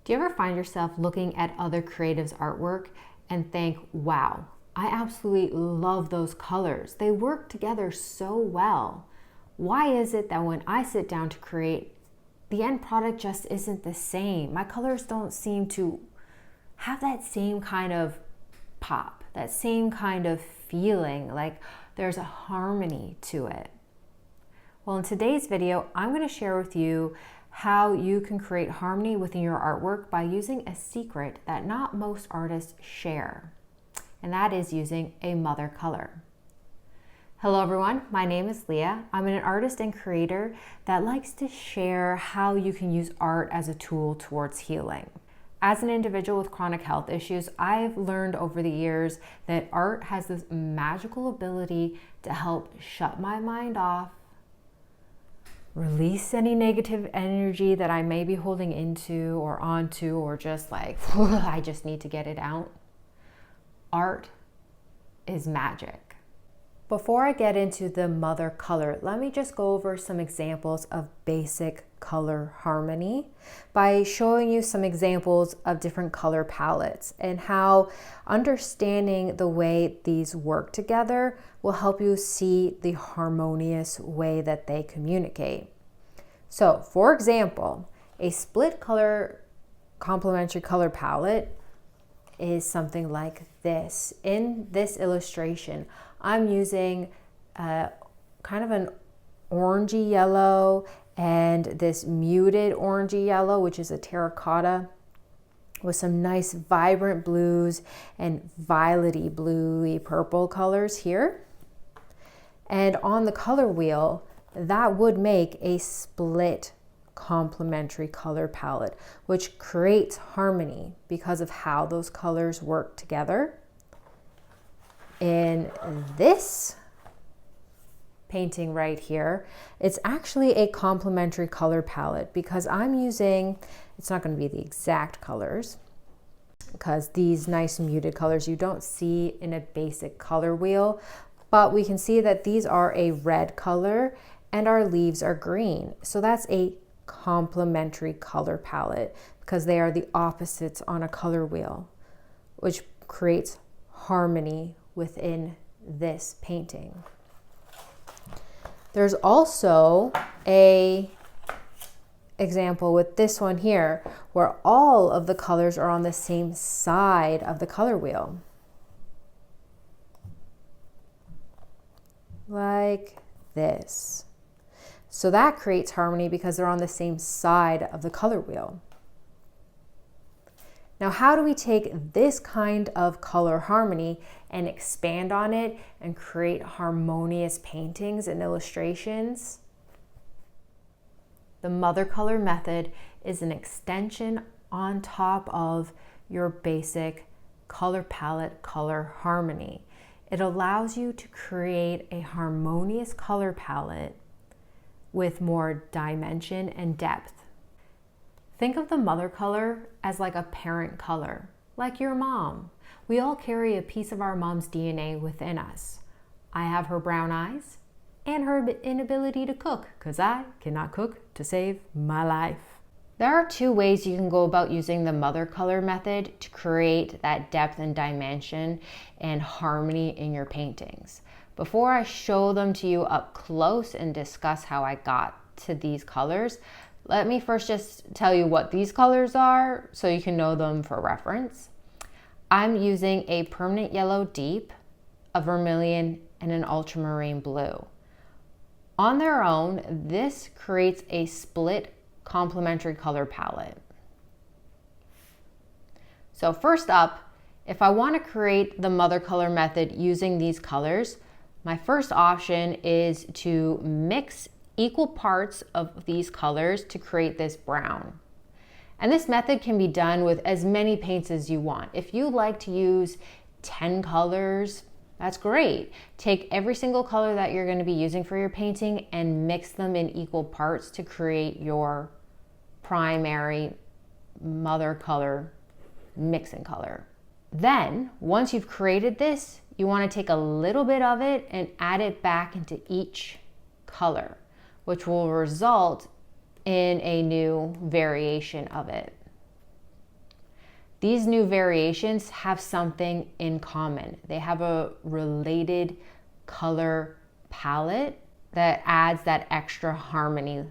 Do you ever find yourself looking at other creatives' artwork and think, wow, I absolutely love those colors. They work together so well. Why is it that when I sit down to create, the end product just isn't the same? My colors don't seem to have that same kind of pop, that same kind of feeling, like there's a harmony to it. Well, in today's video, I'm going to share with you how you can create harmony within your artwork by using a secret that not most artists share, and that is using a mother color. Hello everyone, my name is Leah. I'm an artist and creator that likes to share how you can use art as a tool towards healing. As an individual with chronic health issues, I've learned over the years that art has this magical ability to help shut my mind off, release any negative energy that I may be holding into or onto, or just like, I just need to get it out. Art is magic. Before I get into the mother color, let me just go over some examples of basic color harmony by showing you some examples of different color palettes and how understanding the way these work together will help you see the harmonious way that they communicate. So, for example, a split color complementary color palette is something like this. In this illustration, I'm using kind of an orangey yellow and this muted orangey yellow, which is a terracotta, with some nice vibrant blues and violety bluey purple colors here. And on the color wheel, that would make a split complementary color palette, which creates harmony because of how those colors work together. In this painting right here, it's actually a complementary color palette because I'm using, it's not going to be the exact colors because these nice muted colors you don't see in a basic color wheel, but we can see that these are a red color and our leaves are green. So that's a complementary color palette because they are the opposites on a color wheel, which creates harmony within this painting. There's also a example with this one here where all of the colors are on the same side of the color wheel. Like this. So that creates harmony because they're on the same side of the color wheel. Now, how do we take this kind of color harmony and expand on it and create harmonious paintings and illustrations? The mother color method is an extension on top of your basic color palette color harmony. It allows you to create a harmonious color palette with more dimension and depth. Think of the mother color as like a parent color, like your mom. We all carry a piece of our mom's DNA within us. I have her brown eyes and her inability to cook because I cannot cook to save my life. There are two ways you can go about using the mother color method to create that depth and dimension and harmony in your paintings. Before I show them to you up close and discuss how I got to these colors, let me first just tell you what these colors are so you can know them for reference. I'm using a permanent yellow deep, a vermilion, and an ultramarine blue. On their own, this creates a split complementary color palette. So first up, if I want to create the mother color method using these colors, my first option is to mix equal parts of these colors to create this brown. And this method can be done with as many paints as you want. If you like to use 10 colors, that's great. Take every single color that you're going to be using for your painting and mix them in equal parts to create your primary mother color mixing color. Then, once you've created this, you want to take a little bit of it and add it back into each color, which will result in a new variation of it. These new variations have something in common. They have a related color palette that adds that extra harmony.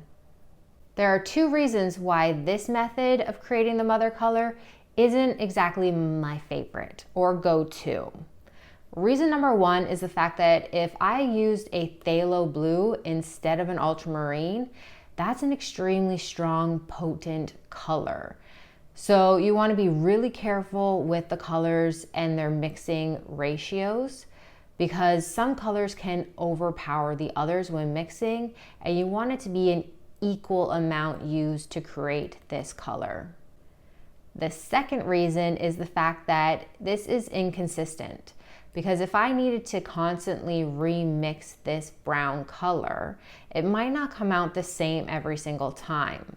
There are two reasons why this method of creating the mother color isn't exactly my favorite or go-to. Reason number one is the fact that if I used a phthalo blue instead of an ultramarine, that's an extremely strong, potent color. So you want to be really careful with the colors and their mixing ratios, because some colors can overpower the others when mixing, and you want it to be an equal amount used to create this color. The second reason is the fact that this is inconsistent, because if I needed to constantly remix this brown color, it might not come out the same every single time.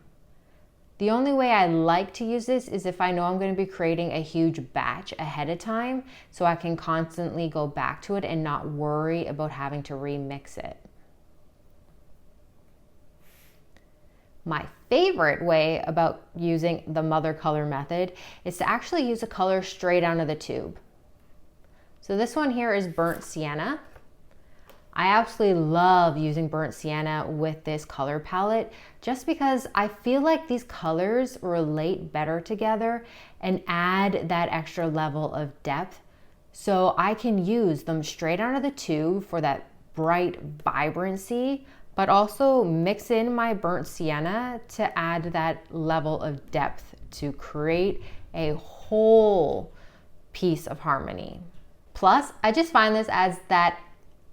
The only way I like to use this is if I know I'm going to be creating a huge batch ahead of time, so I can constantly go back to it and not worry about having to remix it. My favorite way about using the mother color method is to actually use a color straight out of the tube. So this one here is Burnt Sienna. I absolutely love using Burnt Sienna with this color palette just because I feel like these colors relate better together and add that extra level of depth. So I can use them straight out of the tube for that bright vibrancy, but also mix in my Burnt Sienna to add that level of depth to create a whole piece of harmony. Plus, I just find this adds that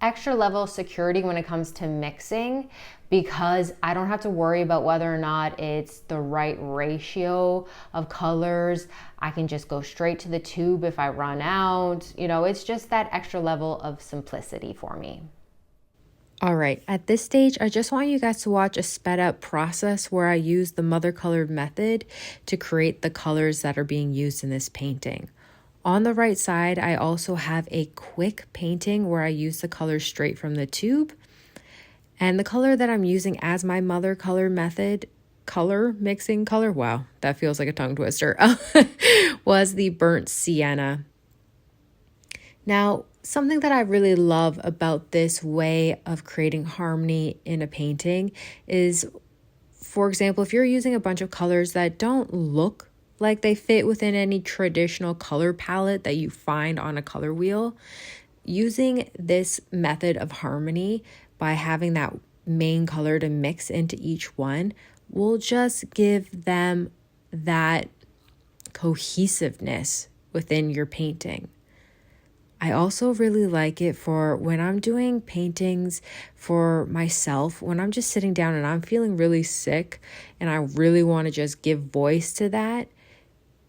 extra level of security when it comes to mixing, because I don't have to worry about whether or not it's the right ratio of colors. I can just go straight to the tube if I run out. You know, it's just that extra level of simplicity for me. All right, at this stage, I just want you guys to watch a sped up process where I use the mother colored method to create the colors that are being used in this painting. On the right side, I also have a quick painting where I use the color straight from the tube. And the color that I'm using as my mother color method, wow, that feels like a tongue twister, was the Burnt Sienna. Now, something that I really love about this way of creating harmony in a painting is, for example, if you're using a bunch of colors that don't look like they fit within any traditional color palette that you find on a color wheel, using this method of harmony by having that main color to mix into each one will just give them that cohesiveness within your painting. I also really like it for when I'm doing paintings for myself, when I'm just sitting down and I'm feeling really sick and I really want to just give voice to that.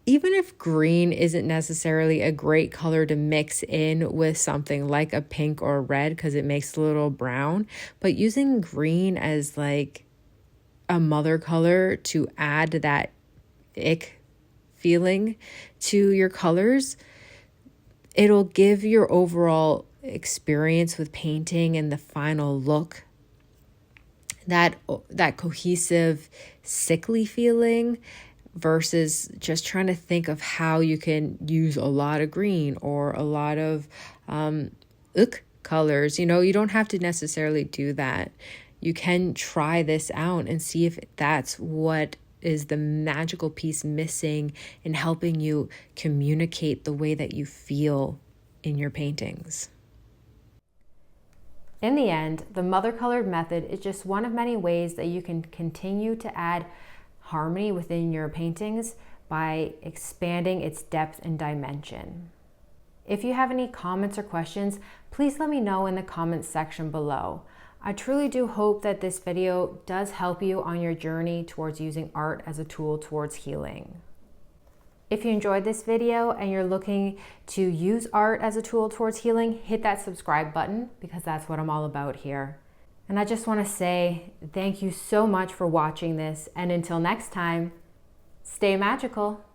Even if green isn't necessarily a great color to mix in with something like a pink or a red because it makes a little brown, but using green as like a mother color to add that ick feeling to your colors, it'll give your overall experience with painting and the final look that cohesive, sickly feeling, versus just trying to think of how you can use a lot of green or a lot of colors. You know, you don't have to necessarily do that. You can try this out and see if that's what is the magical piece missing in helping you communicate the way that you feel in your paintings. In the end, the mother colored method is just one of many ways that you can continue to add harmony within your paintings by expanding its depth and dimension. If you have any comments or questions, please let me know in the comments section below. I truly do hope that this video does help you on your journey towards using art as a tool towards healing. If you enjoyed this video and you're looking to use art as a tool towards healing, hit that subscribe button because that's what I'm all about here. And I just want to say thank you so much for watching this, and until next time, stay magical.